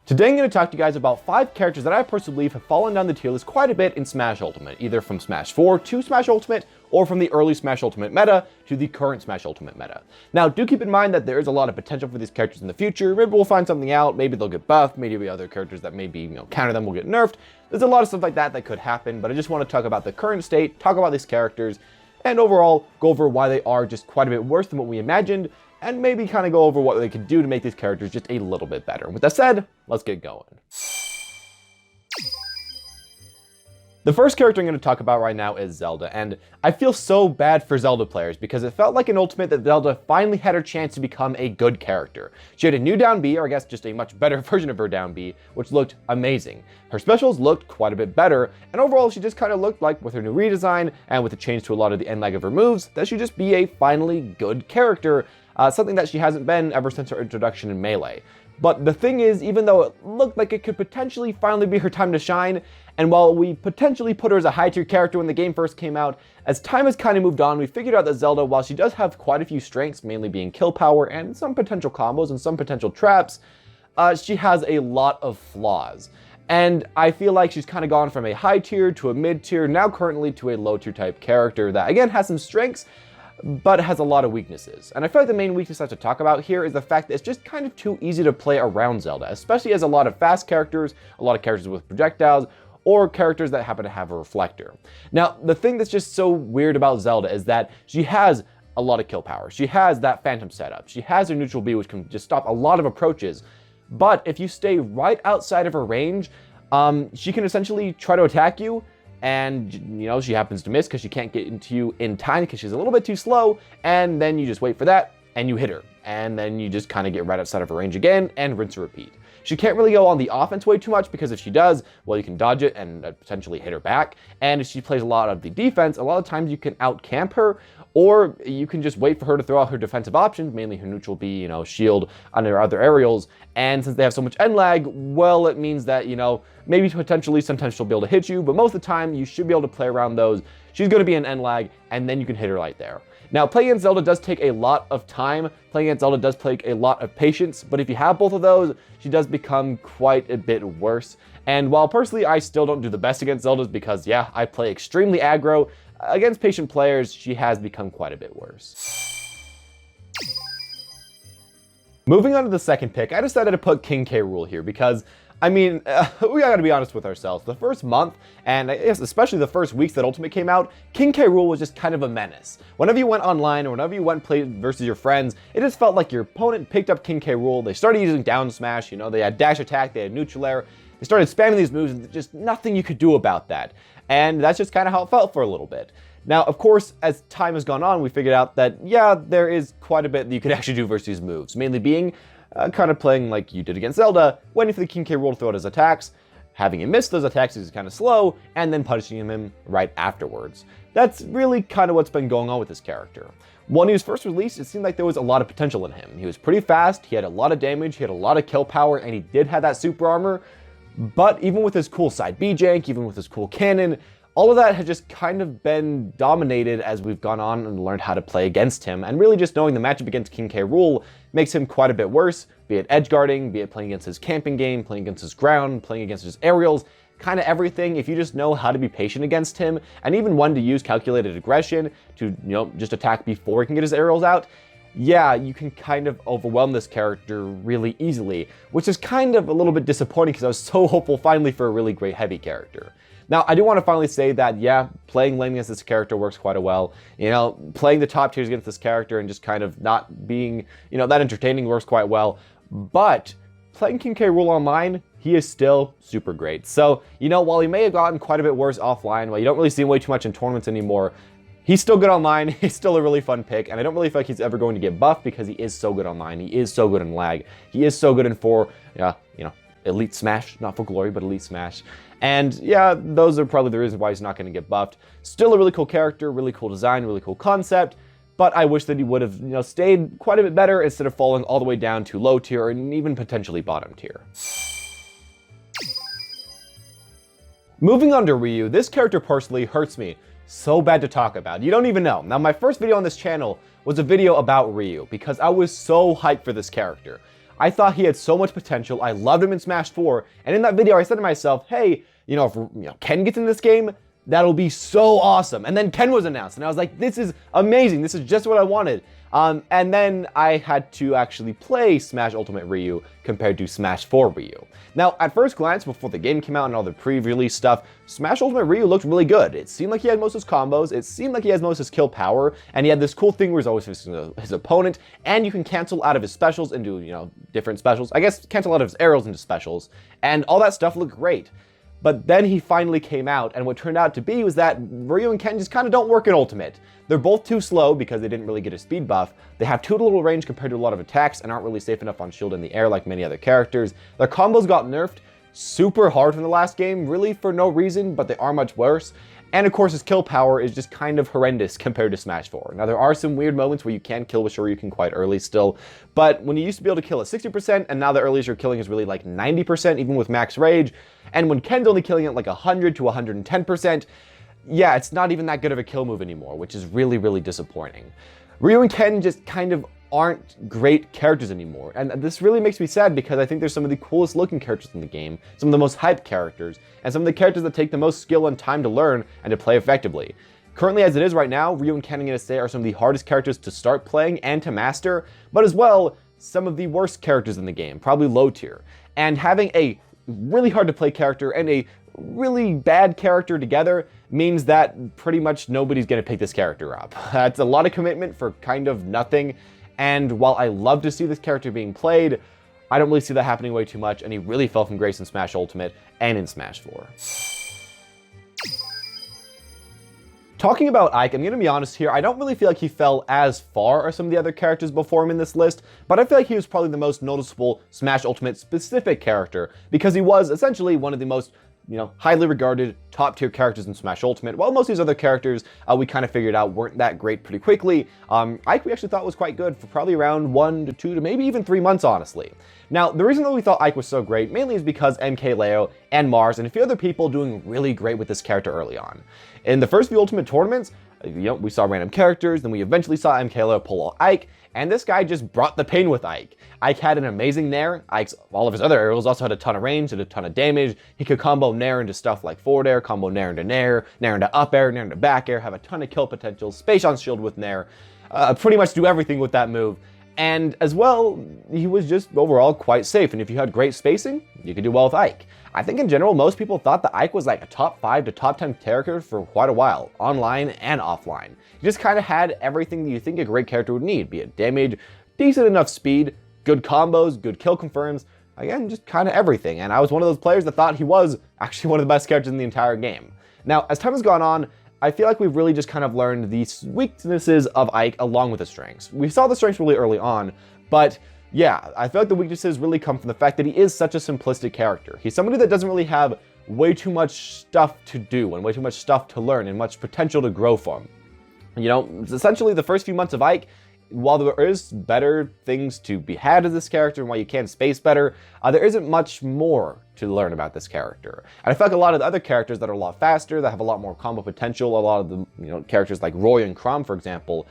Today I'm going to talk to you guys about 5 characters that I personally believe have fallen down the tier list quite a bit in Smash Ultimate, either from Smash 4 to Smash Ultimate, or from the early Smash Ultimate meta to the current Smash Ultimate meta. Now, do keep in mind that there is a lot of potential for these characters in the future. Maybe we'll find something out, maybe they'll get buffed, maybe other characters that maybe, counter them will get nerfed. There's a lot of stuff like that that could happen, but I just want to talk about the current state, talk about these characters, and overall go over why they are just quite a bit worse than what we imagined, and maybe kind of go over what they could do to make these characters just a little bit better. With that said, let's get going. The first character I'm going to talk about right now is Zelda, and I feel so bad for Zelda players because it felt like in Ultimate that Zelda finally had her chance to become a good character. She had a new down B, or I guess just a much better version of her down B, which looked amazing. Her specials looked quite a bit better, and overall she just kind of looked like, with her new redesign and with the change to a lot of the end lag of her moves, that she'd just be a finally good character, something that she hasn't been ever since her introduction in Melee. But the thing is, even though it looked like it could potentially finally be her time to shine, and while we potentially put her as a high tier character when the game first came out, as time has kind of moved on, we figured out that Zelda, while she does have quite a few strengths, mainly being kill power and some potential combos and some potential traps, she has a lot of flaws. And I feel like she's kind of gone from a high tier to a mid tier, now currently to a low tier type character that again has some strengths, but has a lot of weaknesses. And I feel like the main weakness I have to talk about here is the fact that it's just kind of too easy to play around Zelda, especially as a lot of fast characters, a lot of characters with projectiles, or characters that happen to have a reflector. Now, the thing that's just so weird about Zelda is that she has a lot of kill power. She has that phantom setup. She has her neutral B, which can just stop a lot of approaches. But if you stay right outside of her range, she can essentially try to attack you, and she happens to miss because she can't get into you in time because she's a little bit too slow, and then you just wait for that and you hit her, and then you just kind of get right outside of her range again and rinse and repeat. She can't really go on the offense way too much because if she does, well, you can dodge it and potentially hit her back. And if she plays a lot of the defense, a lot of times you can out camp her, or you can just wait for her to throw out her defensive options, mainly her neutral B, shield, and her other aerials. And since they have so much end lag, well, it means that, maybe potentially sometimes she'll be able to hit you, but most of the time you should be able to play around those. She's going to be an end lag, and then you can hit her right there. Now, playing against Zelda does take a lot of time. Playing against Zelda does take a lot of patience, but if you have both of those, she does become quite a bit worse. And while personally I still don't do the best against Zeldas because, yeah, I play extremely aggro, against patient players, she has become quite a bit worse. Moving on to the second pick, I decided to put King K. Rool here because, we gotta be honest with ourselves. The first month, and I guess especially the first weeks that Ultimate came out, King K. Rool was just kind of a menace. Whenever you went online or whenever you went and played versus your friends, it just felt like your opponent picked up King K. Rool. They started using down smash, they had dash attack, they had neutral air. They started spamming these moves and just nothing you could do about that. And that's just kind of how it felt for a little bit. Now, of course, as time has gone on, we figured out that, yeah, there is quite a bit that you could actually do versus these moves, mainly being kind of playing like you did against Zelda, waiting for the King K. Rool to throw out his attacks, having him miss those attacks is kind of slow, and then punishing him right afterwards. That's really kind of what's been going on with this character. When he was first released, it seemed like there was a lot of potential in him. He was pretty fast, he had a lot of damage, he had a lot of kill power, and he did have that super armor. But even with his cool side B jank, even with his cool cannon, all of that has just kind of been dominated as we've gone on and learned how to play against him. And really just knowing the matchup against King K. Rool makes him quite a bit worse, be it edge guarding, be it playing against his camping game, playing against his ground, playing against his aerials, kind of everything. If you just know how to be patient against him, and even when to use calculated aggression to, just attack before he can get his aerials out, yeah, you can kind of overwhelm this character really easily, which is kind of a little bit disappointing because I was so hopeful finally for a really great heavy character. Now, I do want to finally say that, yeah, playing lane against this character works quite well. Playing the top tiers against this character and just kind of not being, that entertaining works quite well. But playing King K. Rool online, he is still super great. So, while he may have gotten quite a bit worse offline, while you don't really see him way too much in tournaments anymore, he's still good online, he's still a really fun pick, and I don't really feel like he's ever going to get buffed because he is so good online, he is so good in lag, he is so good in Elite Smash, not for glory, but Elite Smash. And yeah, those are probably the reasons why he's not going to get buffed. Still a really cool character, really cool design, really cool concept, but I wish that he would have, stayed quite a bit better instead of falling all the way down to low tier and even potentially bottom tier. Moving on to Ryu, this character personally hurts me so bad to talk about. You don't even know. Now, my first video on this channel was a video about Ryu because I was so hyped for this character. I thought he had so much potential. I loved him in Smash 4. And in that video, I said to myself, hey, if Ken gets in this game, that'll be so awesome. And then Ken was announced, and I was like, this is amazing. This is just what I wanted. And then I had to actually play Smash Ultimate Ryu compared to Smash 4 Ryu. Now, at first glance, before the game came out and all the pre-release stuff, Smash Ultimate Ryu looked really good. It seemed like he had most of his combos, it seemed like he has most of his kill power, and he had this cool thing where he's always facing his opponent, and you can cancel out of his specials into, different specials. I guess cancel out of his arrows into specials, and all that stuff looked great. But then he finally came out, and what turned out to be was that Ryu and Ken just kind of don't work in Ultimate. They're both too slow because they didn't really get a speed buff. They have too little range compared to a lot of attacks and aren't really safe enough on shield in the air like many other characters. Their combos got nerfed super hard from the last game, really for no reason, but they are much worse. And of course, his kill power is just kind of horrendous compared to Smash 4. Now, there are some weird moments where you can kill with Shoryuken quite early still, but when you used to be able to kill at 60%, and now the earliest you're killing is really like 90%, even with max rage, and when Ken's only killing it like 100 to 110%, yeah, it's not even that good of a kill move anymore, which is really, really disappointing. Ryu and Ken just kind of aren't great characters anymore, and this really makes me sad because I think they're some of the coolest looking characters in the game, some of the most hyped characters, and some of the characters that take the most skill and time to learn and to play effectively. Currently, as it is right now, Ryu and Ken, I'm going to say, are some of the hardest characters to start playing and to master, but as well, some of the worst characters in the game, probably low tier. And having a really hard to play character and a really bad character together means that pretty much nobody's going to pick this character up. That's a lot of commitment for kind of nothing, and while I love to see this character being played, I don't really see that happening way too much, and he really fell from grace in Smash Ultimate and in Smash 4. Talking about Ike, I'm going to be honest here, I don't really feel like he fell as far as some of the other characters before him in this list, but I feel like he was probably the most noticeable Smash Ultimate specific character, because he was essentially one of the most highly regarded top tier characters in Smash Ultimate, while most of these other characters we kind of figured out weren't that great pretty quickly. Ike we actually thought was quite good for probably around 1 to 2 to maybe even 3 months, honestly. Now, the reason that we thought Ike was so great mainly is because MKLeo and Mars and a few other people doing really great with this character early on. In the first few Ultimate tournaments, we saw random characters, then we eventually saw MKLeo pull out Ike, and this guy just brought the pain with Ike. Ike had an amazing Nair. All of his other arrows also had a ton of range, did a ton of damage. He could combo Nair into stuff like forward air, combo Nair into Nair, Nair into up air, Nair into back air, have a ton of kill potential, space on shield with Nair, pretty much do everything with that move. And as well, he was just overall quite safe, and if you had great spacing, you could do well with Ike. I think in general, most people thought that Ike was like a top 5 to top 10 character for quite a while, online and offline. He just kind of had everything that you think a great character would need, be it damage, decent enough speed, good combos, good kill confirms, again, just kind of everything. And I was one of those players that thought he was actually one of the best characters in the entire game. Now, as time has gone on, I feel like we've really just kind of learned the weaknesses of Ike along with the strengths. We saw the strengths really early on, but yeah, I feel like the weaknesses really come from the fact that he is such a simplistic character. He's somebody that doesn't really have way too much stuff to do and way too much stuff to learn and much potential to grow from. Essentially the first few months of Ike, while there is better things to be had as this character and while you can space better, there isn't much more to learn about this character. And I feel like a lot of the other characters that are a lot faster, that have a lot more combo potential, a lot of the characters like Roy and Chrom, for example,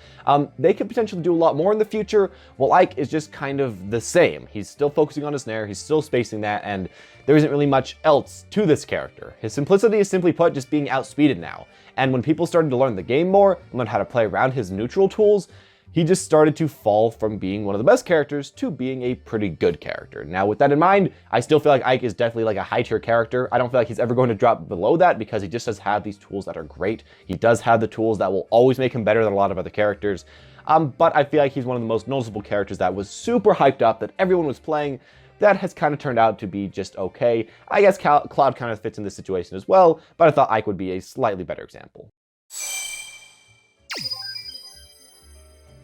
they could potentially do a lot more in the future, while Ike is just kind of the same. He's still focusing on his Nair, he's still spacing that, and there isn't really much else to this character. His simplicity is simply put just being outspeeded now. And when people started to learn the game more, and learn how to play around his neutral tools, he just started to fall from being one of the best characters to being a pretty good character. Now, with that in mind, I still feel like Ike is definitely like a high tier character. I don't feel like he's ever going to drop below that because he just does have these tools that are great. He does have the tools that will always make him better than a lot of other characters. But I feel like he's one of the most noticeable characters that was super hyped up, that everyone was playing, that has kind of turned out to be just okay. I guess Cloud kind of fits in this situation as well, but I thought Ike would be a slightly better example.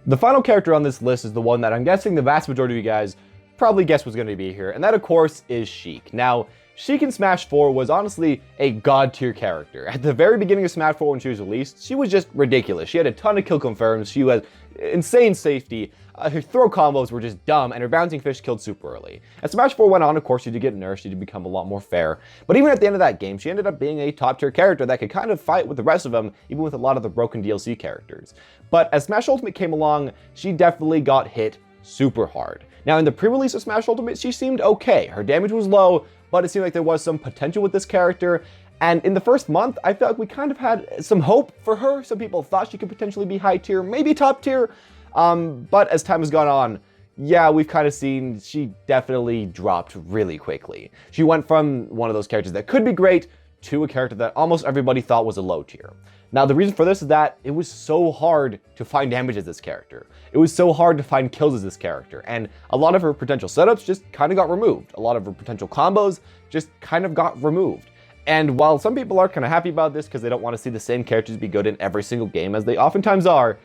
The final character on this list is the one that I'm guessing the vast majority of you guys probably guessed was going to be here, and that of course is Sheik. Now, Sheik in Smash 4 was honestly a god tier character. At the very beginning of Smash 4 when she was released, she was just ridiculous. She had a ton of kill confirms, she had insane safety, her throw combos were just dumb, and her bouncing fish killed super early. As Smash 4 went on, of course, she did get nerfed, she did become a lot more fair, but even at the end of that game, she ended up being a top tier character that could kind of fight with the rest of them, even with a lot of the broken DLC characters. But as Smash Ultimate came along, she definitely got hit super hard. Now, in the pre-release of Smash Ultimate, she seemed okay. Her damage was low, but it seemed like there was some potential with this character. And in the first month, I felt like we kind of had some hope for her. Some people thought she could potentially be high tier, maybe top tier. But as time has gone on, yeah, we've kind of seen she definitely dropped really quickly. She went from one of those characters that could be great to a character that almost everybody thought was a low tier. Now, the reason for this is that it was so hard to find damage as this character. It was so hard to find kills as this character, and a lot of her potential setups just kind of got removed. A lot of her potential combos just kind of got removed. And while some people are kind of happy about this because they don't want to see the same characters be good in every single game, as they oftentimes are,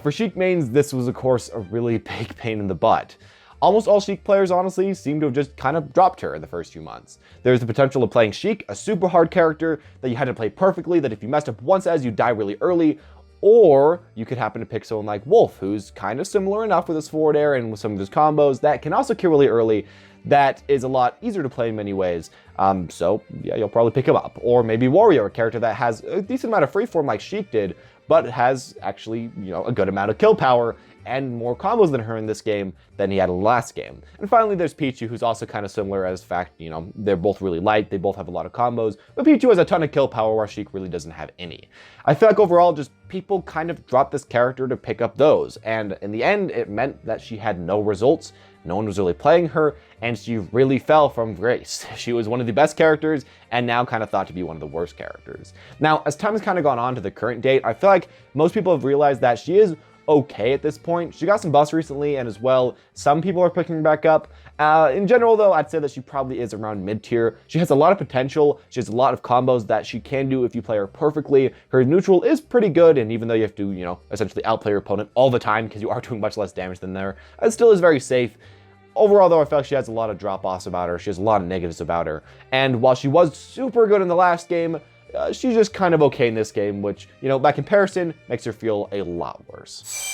for Sheik mains, this was, of course, a really big pain in the butt. Almost all Sheik players, honestly, seem to have just kind of dropped her in the first few months. There's the potential of playing Sheik, a super hard character that you had to play perfectly, that if you messed up once as, you die really early, or you could happen to pick someone like Wolf, who's kind of similar enough with his forward air and with some of his combos that can also kill really early. That is a lot easier to play in many ways, so yeah, you'll probably pick him up. Or maybe Warrior, a character that has a decent amount of freeform like Sheik did, but has actually, a good amount of kill power and more combos than her in this game than he had in the last game. And finally, there's Pichu, who's also kind of similar as fact, they're both really light, they both have a lot of combos, but Pichu has a ton of kill power where Sheik really doesn't have any. I feel like overall, just people kind of dropped this character to pick up those, and in the end, it meant that she had no results, no one was really playing her, and she really fell from grace. She was one of the best characters, and now kind of thought to be one of the worst characters. Now, as time has kind of gone on to the current date, I feel like most people have realized that she is okay at this point. She got some buffs recently, and as well, some people are picking her back up. In general, though, I'd say that she probably is around mid-tier. She has a lot of potential. She has a lot of combos that she can do if you play her perfectly. Her neutral is pretty good, and even though you have to, essentially outplay your opponent all the time because you are doing much less damage than her, it still is very safe. Overall, though, I feel like she has a lot of drop-offs about her. She has a lot of negatives about her. And while she was super good in the last game, she's just kind of okay in this game, which, by comparison, makes her feel a lot worse.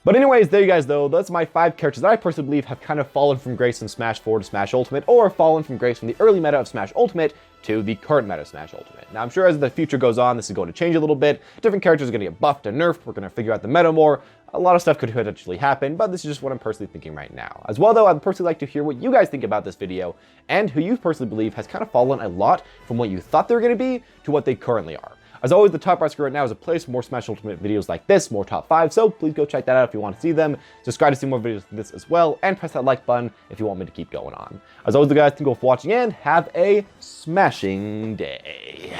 But anyways, there you guys though, that's my 5 characters that I personally believe have kind of fallen from grace from Smash 4 to Smash Ultimate, or fallen from grace from the early meta of Smash Ultimate to the current meta of Smash Ultimate. Now I'm sure as the future goes on, this is going to change a little bit. Different characters are going to get buffed and nerfed, we're going to figure out the meta more. A lot of stuff could potentially happen, but this is just what I'm personally thinking right now. As well though, I'd personally like to hear what you guys think about this video, and who you personally believe has kind of fallen a lot from what you thought they were going to be to what they currently are. As always, the top right screen right now is a place for more Smash Ultimate videos like this, more top 5, so please go check that out if you want to see them. Subscribe to see more videos like this as well, and press that like button if you want me to keep going on. As always, guys, thank you all for watching, and have a smashing day.